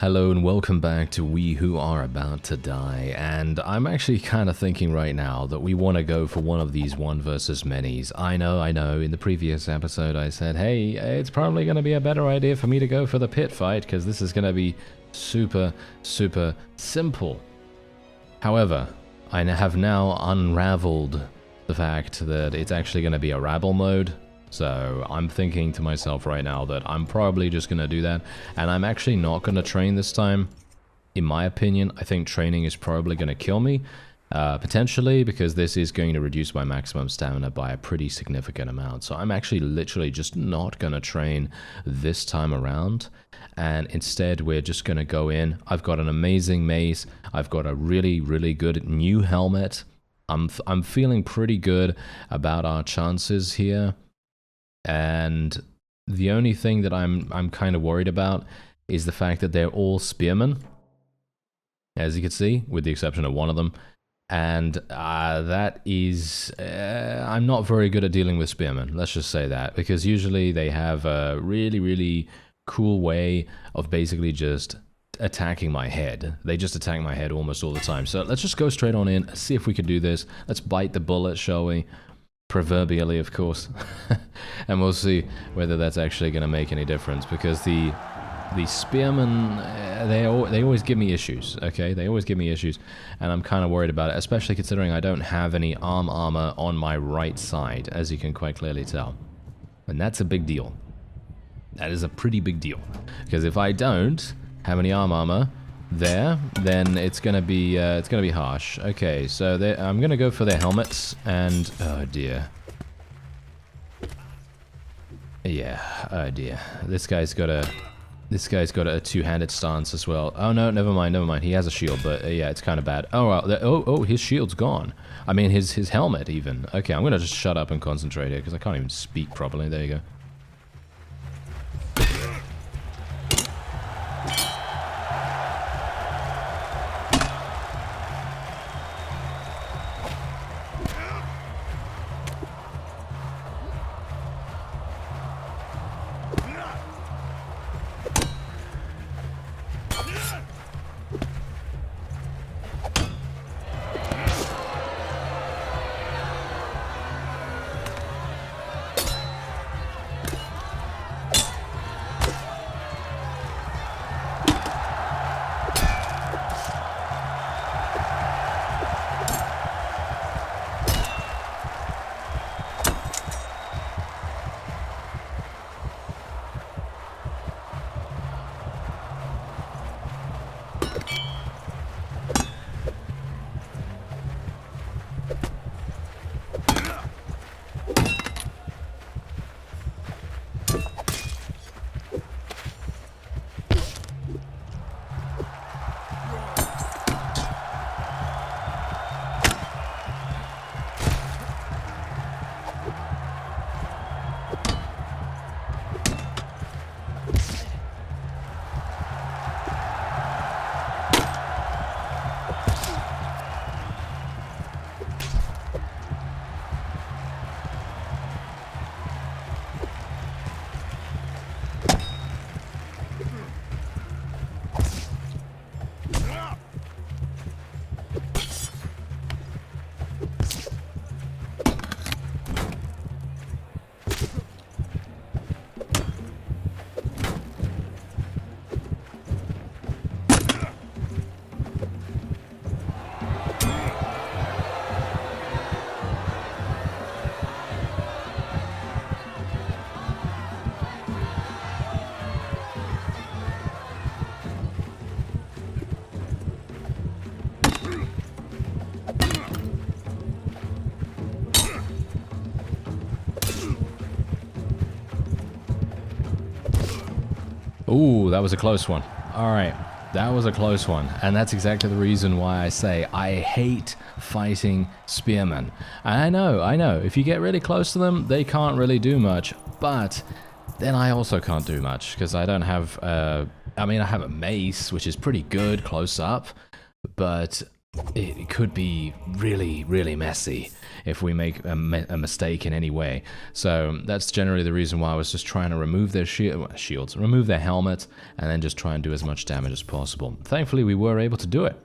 Hello and welcome back to We Who Are About to Die, and I'm actually kind of thinking right now that we want to go for one of these one versus manys. I know, in the previous episode I said, hey, it's probably going to be a better idea for me to go for the pit fight, because this is going to be super simple. However, I have now unraveled the fact that it's actually going to be a rabble mode. So I'm thinking to myself right now that I'm probably just going to do that, and I'm actually not going to train this time. In my opinion, I think training is probably going to kill me, potentially, because this is going to reduce my maximum stamina by a pretty significant amount. So I'm actually literally just not going to train this time around, and instead we're just going to go in. I've got an amazing mace, I've got a really good new helmet. I'm feeling pretty good about our chances here. And the only thing that I'm kind of worried about is the fact that they're all spearmen, as you can see, with the exception of one of them. And that is... I'm not very good at dealing with spearmen, let's just say that, because usually they have a really cool way of basically just attacking my head. They just attack my head almost all the time. So let's just go straight on in, see if we can do this. Let's bite the bullet, shall we? Proverbially, of course. And we'll see whether that's actually going to make any difference, because the spearmen, they always give me issues, okay? They always give me issues, and I'm kind of worried about it, especially considering I don't have any armor on my right side, as you can quite clearly tell. And that's a big deal. That is a pretty big deal, because if I don't have any armor there, then it's gonna be harsh. Okay, so I'm gonna go for their helmets, and oh dear, yeah, oh dear, this guy's got a two-handed stance as well. Oh no, never mind, he has a shield, but yeah, it's kind of bad. Oh well, oh, his shield's gone. I mean, his helmet even. Okay, I'm gonna just shut up and concentrate here, because I can't even speak properly. There you go. Ooh, that was a close one. Alright, that was a close one. And that's exactly the reason why I say I hate fighting spearmen. I know, if you get really close to them, they can't really do much. But then I also can't do much, because I don't have... I mean, I have a mace, which is pretty good close up. But it could be really, really messy if we make a mistake in any way. So that's generally the reason why I was just trying to remove their shields, remove their helmets, and then just try and do as much damage as possible. Thankfully, we were able to do it.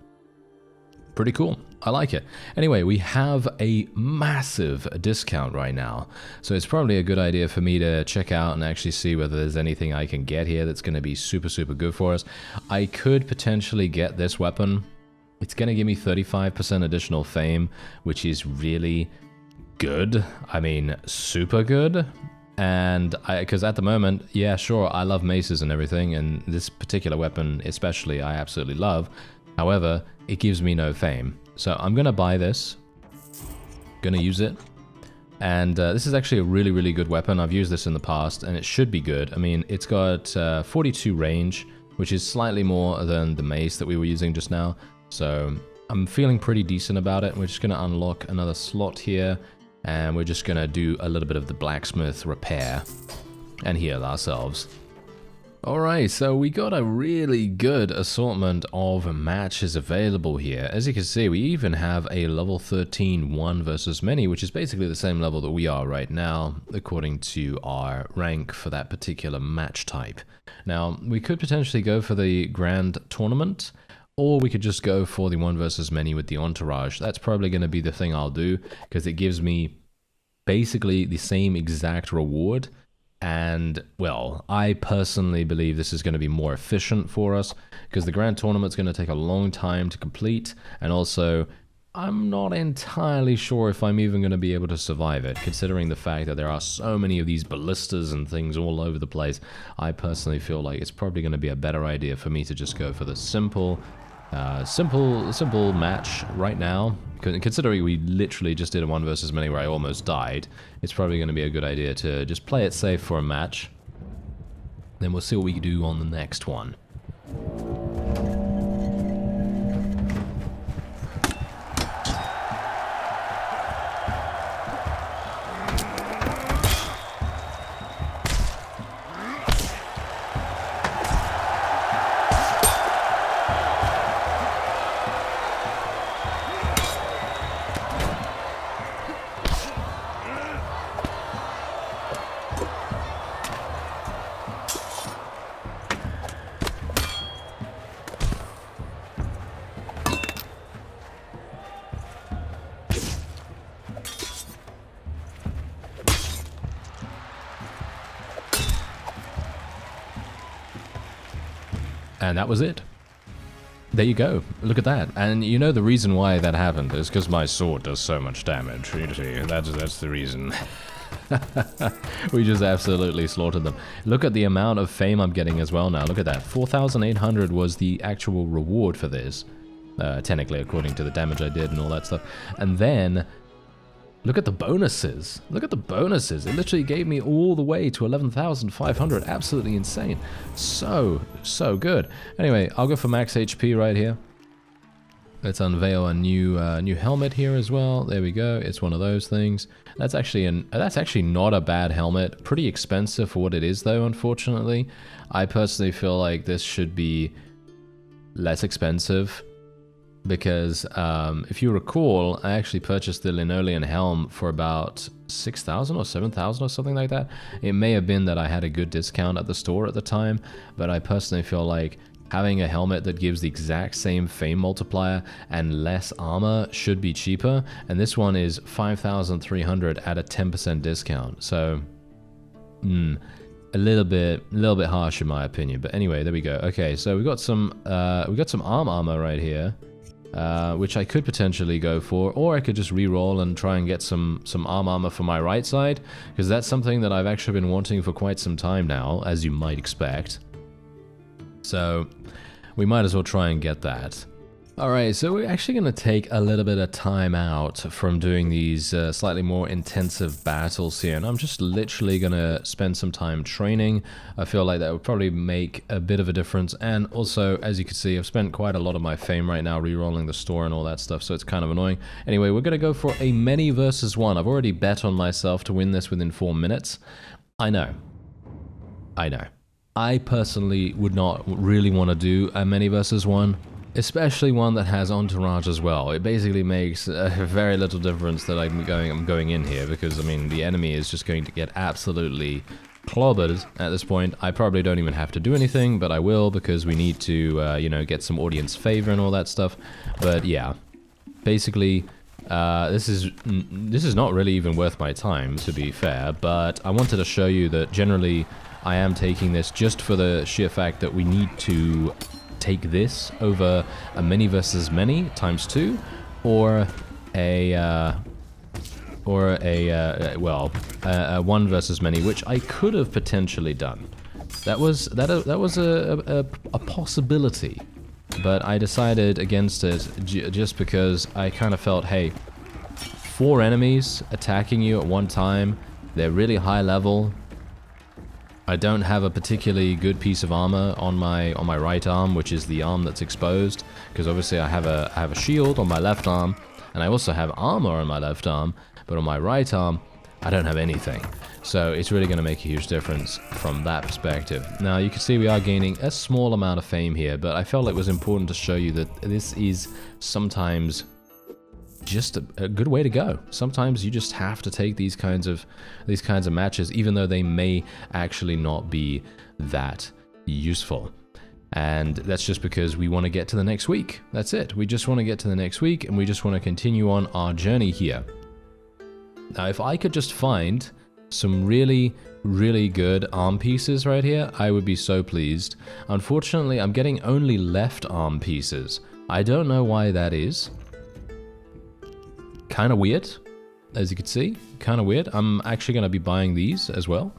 Pretty cool. I like it. Anyway, we have a massive discount right now, so it's probably a good idea for me to check out and actually see whether there's anything I can get here that's going to be super, super good for us. I could potentially get this weapon. It's going to give me 35% additional fame, which is really good. I mean, super good. And because at the moment, yeah, sure, I love maces and everything, and this particular weapon especially I absolutely love. However, it gives me no fame. So I'm going to buy this, going to use it. And this is actually a really, really good weapon. I've used this in the past, and it should be good. I mean, it's got 42 range, which is slightly more than the mace that we were using just now. So I'm feeling pretty decent about it. We're just going to unlock another slot here, and we're just going to do a little bit of the blacksmith repair and heal ourselves. Alright, so we got a really good assortment of matches available here. As you can see, we even have a level 13 1 versus many, which is basically the same level that we are right now, according to our rank for that particular match type. Now, we could potentially go for the grand tournament, or we could just go for the 1 versus many with the entourage. That's probably going to be the thing I'll do, because it gives me basically the same exact reward. And, well, I personally believe this is going to be more efficient for us, because the grand tournament's going to take a long time to complete, and also, I'm not entirely sure if I'm even going to be able to survive it, considering the fact that there are so many of these ballistas and things all over the place. I personally feel like it's probably going to be a better idea for me to just go for the simple match right now. Considering we literally just did a 1 versus many where I almost died, it's probably going to be a good idea to just play it safe for a match. Then we'll see what we can do on the next one. And that was it. There you go. Look at that. And you know the reason why that happened is because my sword does so much damage. You see, that's the reason. We just absolutely slaughtered them. Look at the amount of fame I'm getting as well now. Look at that. 4,800 was the actual reward for this. Technically, according to the damage I did and all that stuff. And then, look at the bonuses. Look at the bonuses. It literally gave me all the way to 11,500. Absolutely insane. So good. Anyway, I'll go for max HP right here. Let's unveil a new helmet here as well. There we go. It's one of those things. That's actually not a bad helmet. Pretty expensive for what it is, though, unfortunately. I personally feel like this should be less expensive. Because if you recall, I actually purchased the Linoleum helm for about 6,000 or 7,000 or something like that. It may have been that I had a good discount at the store at the time, but I personally feel like having a helmet that gives the exact same fame multiplier and less armor should be cheaper, and this one is 5,300 at a 10% discount. So, a little bit harsh in my opinion. But anyway, there we go. Okay, so we got some armor right here. Which I could potentially go for, or I could just re-roll and try and get some armor for my right side, because that's something that I've actually been wanting for quite some time now, as you might expect. So we might as well try and get that. Alright, so we're actually going to take a little bit of time out from doing these slightly more intensive battles here, and I'm just literally going to spend some time training. I feel like that would probably make a bit of a difference, and also, as you can see, I've spent quite a lot of my fame right now re-rolling the store and all that stuff, so it's kind of annoying. Anyway, we're going to go for a many versus one. I've already bet on myself to win this within 4 minutes. I know. I personally would not really want to do a many versus one. especially one that has entourage as well. It basically makes very little difference that I'm going in here, because I mean the enemy is just going to get absolutely clobbered at this point. I probably don't even have to do anything, but I will, because we need to you know, get some audience favor and all that stuff. But yeah, basically this is not really even worth my time, to be fair, but I wanted to show you that generally I am taking this just for the sheer fact that we need to take this over a many versus many times 2, or a one versus many, which I could have potentially done. That was a possibility, but I decided against it just because I kind of felt, hey, 4 enemies attacking you at one time, they're really high level. I don't have a particularly good piece of armor on my right arm, which is the arm that's exposed, because obviously I have a shield on my left arm, and I also have armor on my left arm, but on my right arm I don't have anything. So it's really going to make a huge difference from that perspective. Now you can see we are gaining a small amount of fame here, but I felt it was important to show you that this is sometimes just a good way to go. Sometimes you just have to take these kinds of matches, even though they may actually not be that useful. And that's just because we want to get to the next week. That's it. We just want to get to the next week, and we just want to continue on our journey here. Now, if I could just find some really, really good arm pieces right here, I would be so pleased. Unfortunately, I'm getting only left arm pieces. I don't know why that is. Kind of weird, as you can see. Kind of weird. I'm actually going to be buying these as well.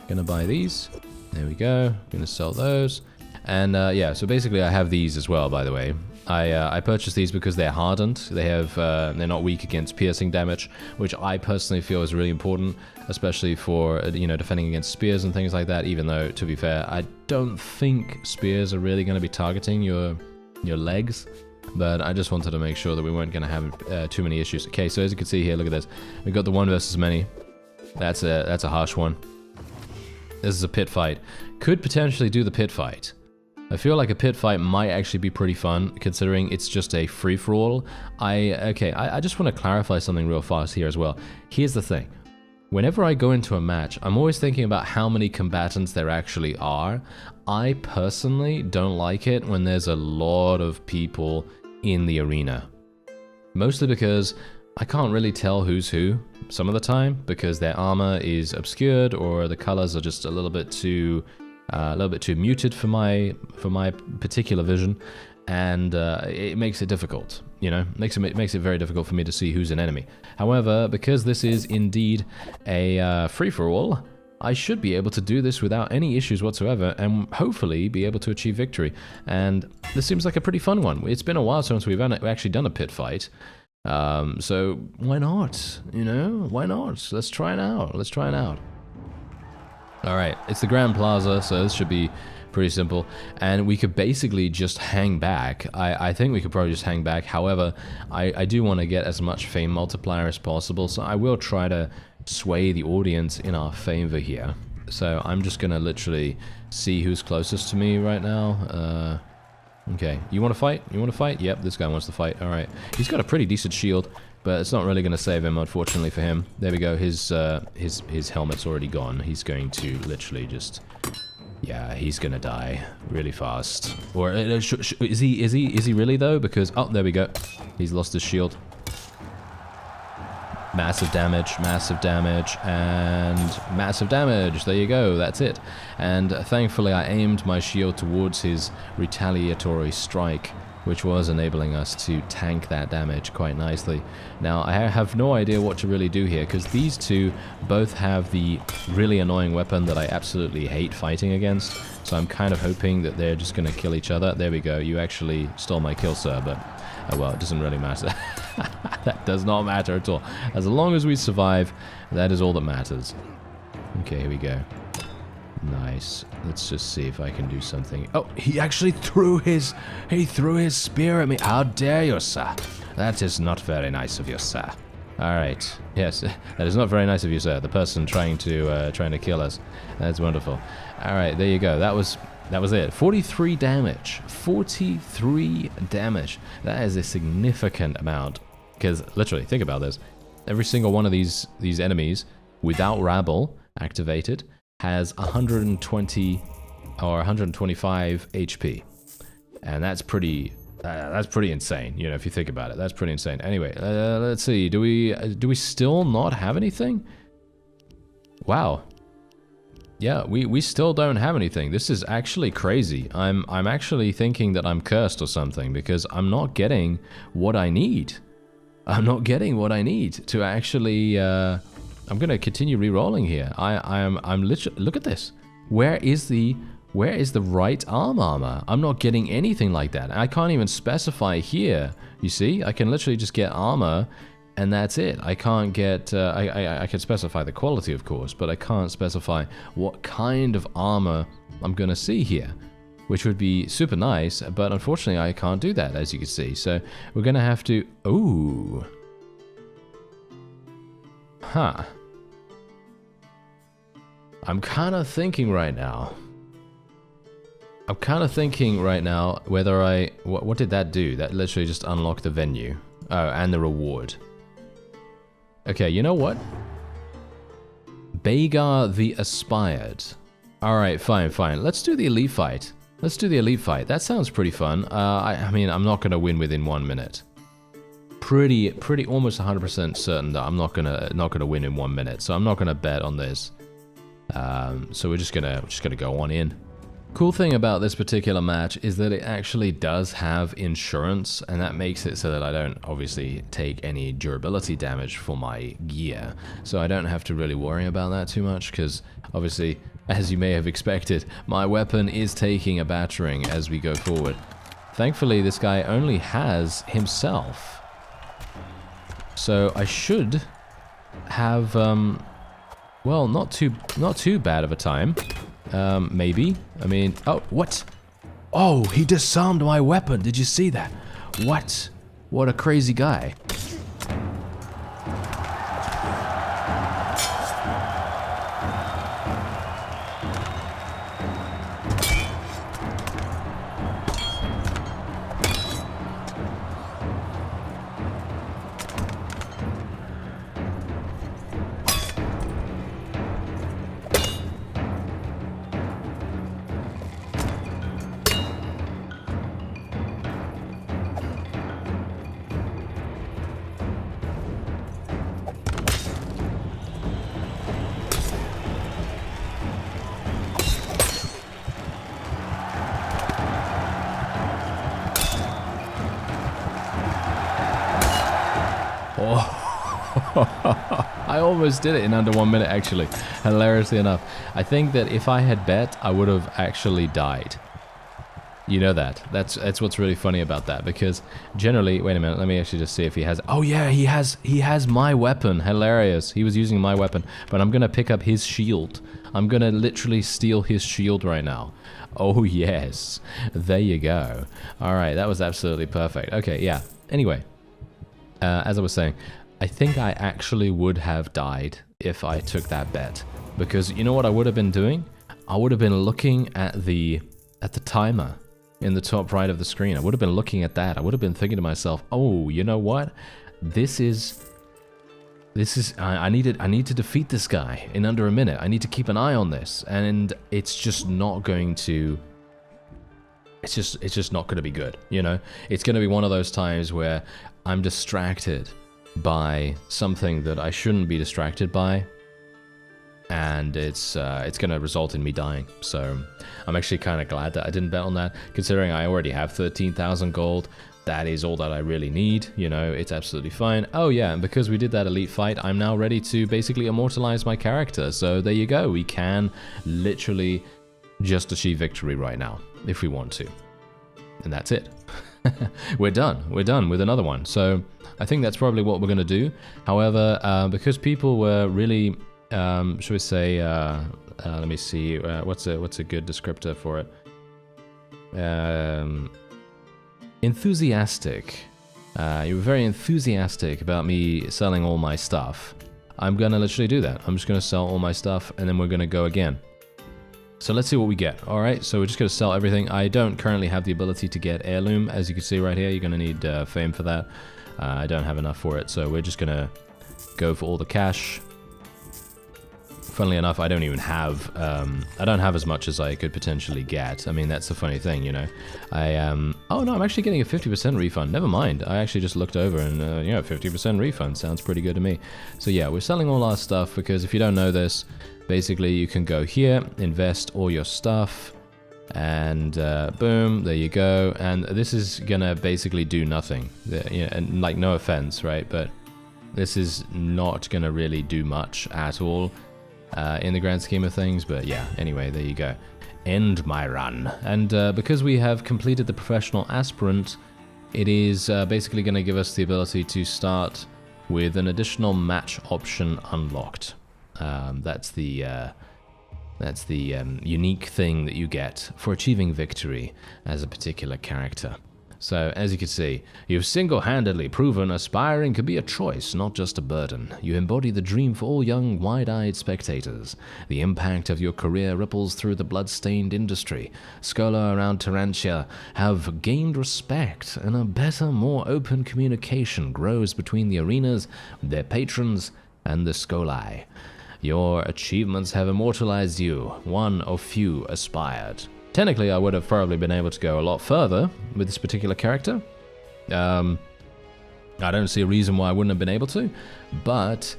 Gonna buy these. There we go. Gonna sell those. And yeah, so basically I have these as well, by the way. I purchased these because they're hardened. They're not weak against piercing damage, which I personally feel is really important, especially for, you know, defending against spears and things like that, even though, to be fair, I don't think spears are really going to be targeting your legs. But I just wanted to make sure that we weren't going to have too many issues. Okay, so as you can see here, look at this. We've got the one versus many. That's a harsh one. This is a pit fight. Could potentially do the pit fight. I feel like a pit fight might actually be pretty fun, considering it's just a free-for-all. I just want to clarify something real fast here as well. Here's the thing. Whenever I go into a match, I'm always thinking about how many combatants there actually are. I personally don't like it when there's a lot of people in the arena. Mostly because I can't really tell who's who some of the time, because their armor is obscured or the colors are just a little bit too muted for my particular vision, and it makes it difficult. You know, makes it very difficult for me to see who's an enemy. However, because this is indeed a free-for-all, I should be able to do this without any issues whatsoever, and hopefully be able to achieve victory. And this seems like a pretty fun one. It's been a while since we've actually done a pit fight, so why not? You know, why not? Let's try it out. Let's try it out. All right, it's the Grand Plaza, so this should be pretty simple, and we could basically just hang back. I think we could probably just hang back. However, I do want to get as much fame multiplier as possible, so I will try to sway the audience in our favor here. So I'm just gonna literally see who's closest to me right now. Okay, you want to fight? You want to fight? Yep, this guy wants to fight. All right, he's got a pretty decent shield, but it's not really going to save him, unfortunately for him. There we go. His helmet's already gone. He's going to literally just, yeah, he's going to die really fast. Or is he really though? Because oh, there we go. He's lost his shield. Massive damage, and massive damage. There you go, that's it. And thankfully I aimed my shield towards his retaliatory strike, which was enabling us to tank that damage quite nicely. Now, I have no idea what to really do here, because these two both have the really annoying weapon that I absolutely hate fighting against, so I'm kind of hoping that they're just going to kill each other. There we go, you actually stole my kill, sir, but oh well, it doesn't really matter. That does not matter at all. As long as we survive, that is all that matters. Okay, here we go. Nice. Let's just see if I can do something. Oh, he actually threw his spear at me. How dare you, sir? That is not very nice of you, sir. All right. Yes, that is not very nice of you, sir. The person trying to kill us. That's wonderful. All right, there you go. That was That was it. 43 damage. 43 damage. That is a significant amount. Because literally, think about this. Every single one of these enemies, without Rabble activated, has 120 or 125 HP. And that's pretty insane, you know, if you think about it. That's pretty insane. Anyway, let's see. Do we still not have anything? Wow. Yeah, we still don't have anything. This is actually crazy. I'm actually thinking that I'm cursed or something because I'm not getting what I need. I'm not getting what I need to actually. I'm gonna continue re-rolling here. I'm literally. Look at this. Where is the right armor? I'm not getting anything like that. I can't even specify here. You see, I can literally just get armor. And that's it. I can't get, I can specify the quality, of course, but I can't specify what kind of armor I'm going to see here, which would be super nice, but unfortunately I can't do that, as you can see. So we're going to have to, ooh. Huh. I'm kind of thinking right now whether what did that do? That literally just unlocked the venue. Oh, and the reward. Okay, you know what? Bagar the Aspired. Alright, fine. Let's do the elite fight. That sounds pretty fun. I mean, I'm not gonna win within 1 minute. Pretty almost 100% certain that I'm not gonna win in 1 minute. So I'm not gonna bet on this. So we're just gonna go on in. Cool thing about this particular match is that it actually does have insurance, and that makes it so that I don't obviously take any durability damage for my gear. So I don't have to really worry about that too much, because obviously, as you may have expected, my weapon is taking a battering as we go forward. Thankfully, this guy only has himself. So I should have, well, not too bad of a time. Maybe. I mean, oh, what? Oh, he disarmed my weapon. Did you see that? What? What a crazy guy. I almost did it in under 1 minute, actually, hilariously enough. I think that if I had bet, I would have actually died. You know that. That's what's really funny about that, because generally, wait a minute, let me actually just see if he has, oh yeah, he has my weapon. Hilarious. He was using my weapon, but I'm gonna pick up his shield. I'm gonna literally steal his shield right now. Oh yes, there you go. All right, that was absolutely perfect. Okay, yeah. Anyway, as I was saying, I think I actually would have died if I took that bet, because you know what I would have been doing? I would have been looking at the timer in the top right of the screen. I would have been looking at that. I would have been thinking to myself, oh, you know what? I need to defeat this guy in under a minute. I need to keep an eye on this, and it's just not going to. It's just not going to be good. You know, it's going to be one of those times where I'm distracted by something that I shouldn't be distracted by, and it's going to result in me dying. So I'm actually kind of glad that I didn't bet on that, considering I already have 13,000 gold. That is all that I really need, you know, it's absolutely fine. Oh yeah, and because we did that elite fight, I'm now ready to basically immortalize my character. So there you go, we can literally just achieve victory right now, if we want to. And that's it. We're done with another one. So I think that's probably what we're going to do. However, because people were really, should we say, let me see, what's a good descriptor for it? Enthusiastic. You were very enthusiastic about me selling all my stuff. I'm gonna literally do that. I'm just gonna sell all my stuff, and then we're gonna go again. So let's see what we get. All right, so we're just going to sell everything. I don't currently have the ability to get heirloom. As you can see right here, you're going to need fame for that. I don't have enough for it, so we're just going to go for all the cash. Funnily enough, I don't even have, I don't have as much as I could potentially get. I mean, that's the funny thing, you know. Oh no, I'm actually getting a 50% refund. Never mind. I actually just looked over and, you know, 50% refund sounds pretty good to me. So yeah, we're selling all our stuff because if you don't know this, basically you can go here, invest all your stuff, and boom, there you go. And this is gonna basically do nothing. You know, and like, no offense, right? But this is not gonna really do much at all. In the grand scheme of things, but yeah, anyway, there you go. End my run. And because we have completed the professional aspirant, it is basically going to give us the ability to start with an additional match option unlocked. That's the unique thing that you get for achieving victory as a particular character. So, as you can see, you've single-handedly proven aspiring can be a choice, not just a burden. You embody the dream for all young, wide-eyed spectators. The impact of your career ripples through the blood-stained industry. Scholar around Tarantia have gained respect, and a better, more open communication grows between the arenas, their patrons, and the Scholai. Your achievements have immortalized you, one of few aspired. Technically, I would have probably been able to go a lot further with this particular character. I don't see a reason why I wouldn't have been able to, but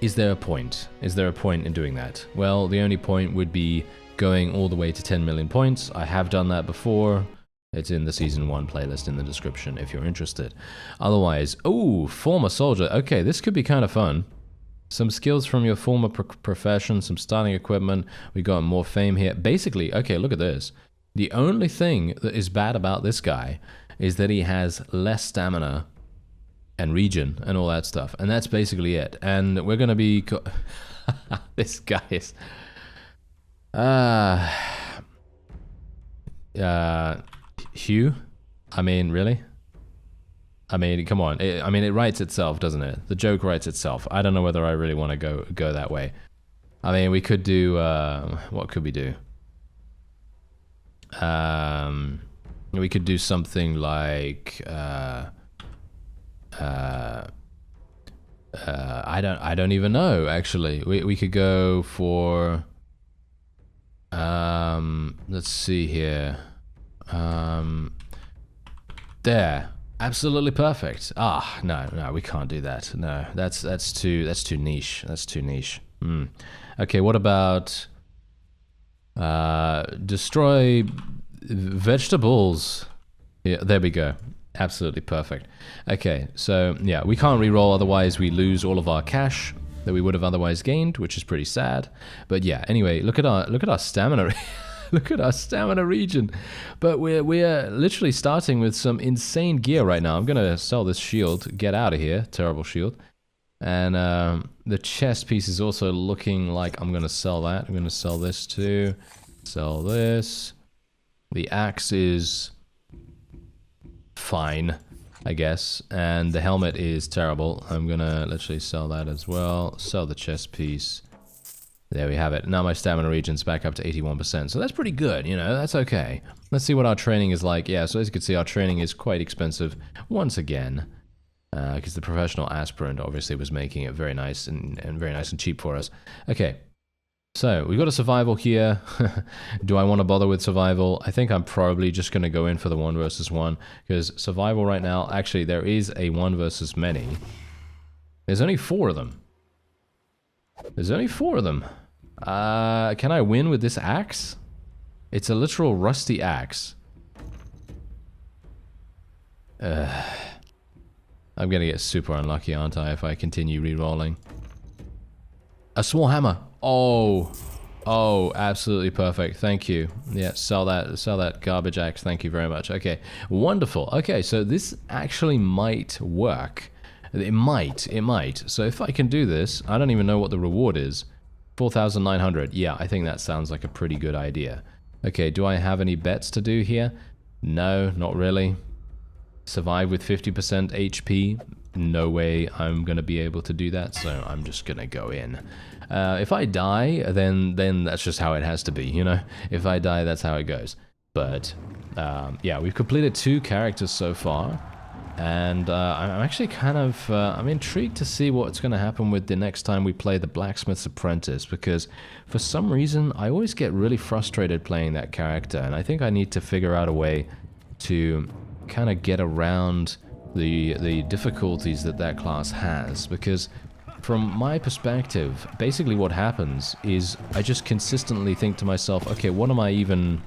is there a point? Is there a point in doing that? Well, the only point would be going all the way to 10 million points. I have done that before. It's in the Season 1 playlist in the description if you're interested. Otherwise, oh, former soldier. Okay, this could be kind of fun. Some skills from your former profession, some starting equipment. We got more fame here. Basically, okay, look at this. The only thing that is bad about this guy is that he has less stamina and regen and all that stuff. And that's basically it. And we're going to be... this guy is... Hugh? I mean, really? I mean, come on. It writes itself, doesn't it? The joke writes itself. I don't know whether I really want to go that way. I mean, we could do... what could we do? We could do something like... I don't even know, actually. We could go for... let's see here. There. Absolutely perfect. Ah, no, we can't do that. No, that's too niche. That's too niche. Okay, what about destroy vegetables? Yeah, there we go. Absolutely perfect. Okay, so yeah, we can't reroll, otherwise we lose all of our cash that we would have otherwise gained, which is pretty sad. But yeah, anyway, look at our stamina. Look at our stamina regen. But we're literally starting with some insane gear right now. I'm gonna sell this shield. Get out of here. Terrible shield. And the chest piece is also looking like I'm gonna sell that. I'm gonna sell this too. Sell this. The axe is fine, I guess. And the helmet is terrible. I'm gonna literally sell that as well. Sell the chest piece. There we have it. Now my stamina regen's back up to 81%. So that's pretty good, you know, that's okay. Let's see what our training is like. Yeah, so as you can see, our training is quite expensive once again. Because the professional aspirant obviously was making it very nice and very nice and cheap for us. Okay, so we've got a survival here. Do I want to bother with survival? I think I'm probably just going to go in for the 1 versus 1. Because survival right now, actually there is a 1 versus many. There's only 4 of them. There's only 4 of them. Can I win with this axe? It's a literal rusty axe. I'm gonna get super unlucky, aren't I, if I continue re-rolling. A small hammer. Oh, absolutely perfect. Thank you. Yeah, sell that garbage axe. Thank you very much. Okay, wonderful. Okay, so this actually might work. It might. So if I can do this, I don't even know what the reward is. 4,900. Yeah, I think that sounds like a pretty good idea. Okay, do I have any bets to do here? No, not really. survive with 50% HP. No way I'm gonna be able to do that, so I'm just gonna go in. If I die, then that's just how it has to be, you know? If I die, that's how it goes. But, yeah, we've completed 2 characters so far, and I'm actually kind of, I'm intrigued to see what's gonna happen with the next time we play the Blacksmith's Apprentice, because for some reason, I always get really frustrated playing that character, and I think I need to figure out a way to kind of get around the difficulties that class has, because from my perspective, basically what happens is I just consistently think to myself, okay, what am I even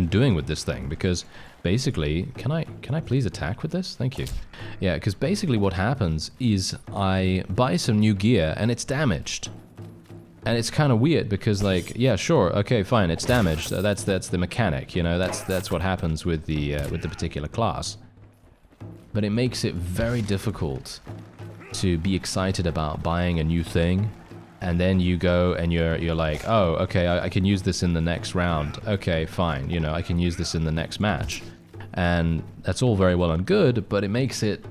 doing with this thing? Because basically, can I please attack with this? Thank you. Yeah, because basically what happens is I buy some new gear and it's damaged. And it's kind of weird because, like, yeah, sure, okay, fine, it's damaged. That's the mechanic, you know. That's what happens with the particular class. But it makes it very difficult to be excited about buying a new thing, and then you go and you're like, oh, okay, I can use this in the next round. Okay, fine, you know, I can use this in the next match, and that's all very well and good, but it makes it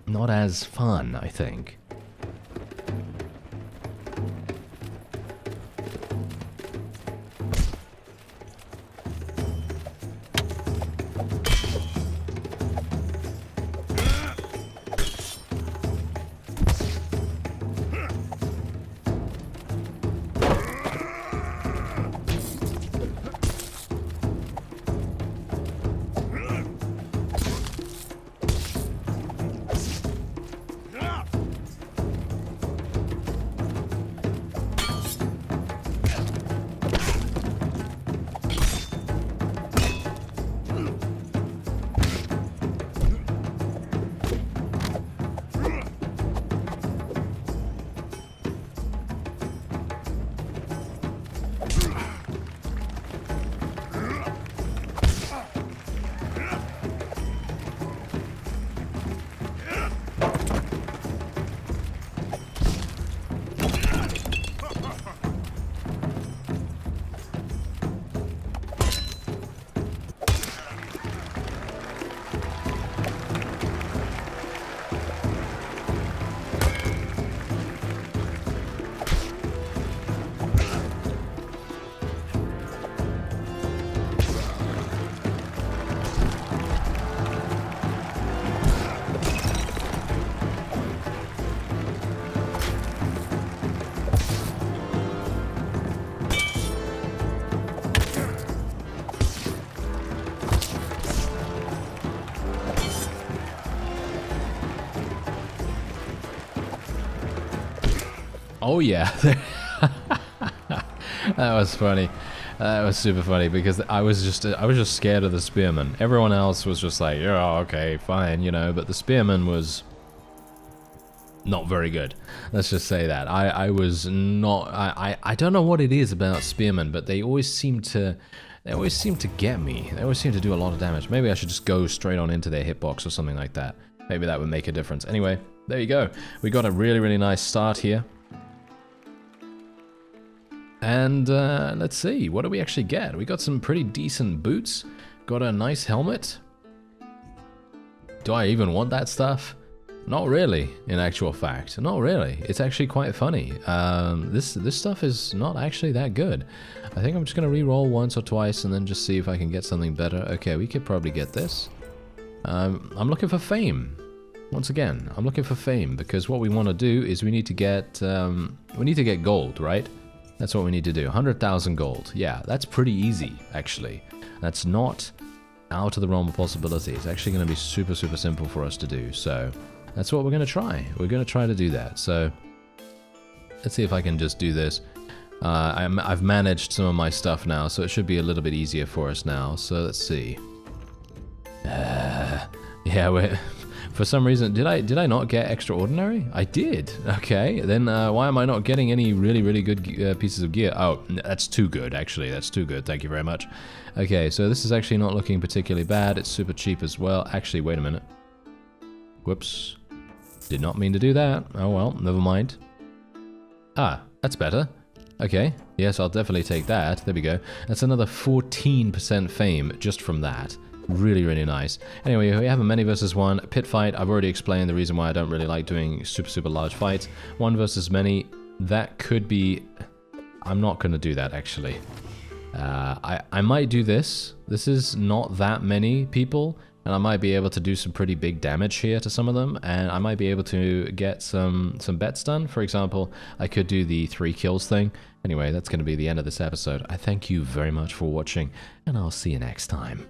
not as fun, I think. Oh yeah, that was funny. That was super funny because I was just scared of the spearman. Everyone else was just like, oh, okay, fine, you know. But the spearman was not very good. Let's just say that. I was not. I don't know what it is about spearmen, but they always seem to get me. They always seem to do a lot of damage. Maybe I should just go straight on into their hitbox or something like that. Maybe that would make a difference. Anyway, there you go. We got a really nice start here. And let's see, what do we actually get? We got some pretty decent boots, got a nice helmet. Do I even want that stuff? Not really, in actual fact. Not really. It's actually quite funny. This stuff is not actually that good. I think I'm just going to re-roll once or twice and then just see if I can get something better. Okay, we could probably get this. I'm looking for fame. Once again, I'm looking for fame because what we want to do is we need to get gold, right? That's what we need to do. 100,000 gold. Yeah, that's pretty easy, actually. That's not out of the realm of possibility. It's actually going to be super simple for us to do. So that's what we're going to try. We're going to try to do that. So let's see if I can just do this. I've managed some of my stuff now, so it should be a little bit easier for us now. So let's see. Yeah, for some reason, did I not get extraordinary? I did. Okay, then why am I not getting any really good pieces of gear? Oh, that's too good, actually. That's too good. Thank you very much. Okay, so this is actually not looking particularly bad. It's super cheap as well. Actually, wait a minute. Whoops. Did not mean to do that. Oh well, never mind. Ah, that's better. Okay, yes, I'll definitely take that. There we go. That's another 14% fame just from that. Really, really nice. Anyway, we have a many versus one pit fight. I've already explained the reason why I don't really like doing super, super large fights. One versus many, that could be... I'm not going to do that, actually. I might do this. This is not that many people, and I might be able to do some pretty big damage here to some of them, and I might be able to get some bets done. For example, I could do the 3 kills thing. Anyway, that's going to be the end of this episode. I thank you very much for watching, and I'll see you next time.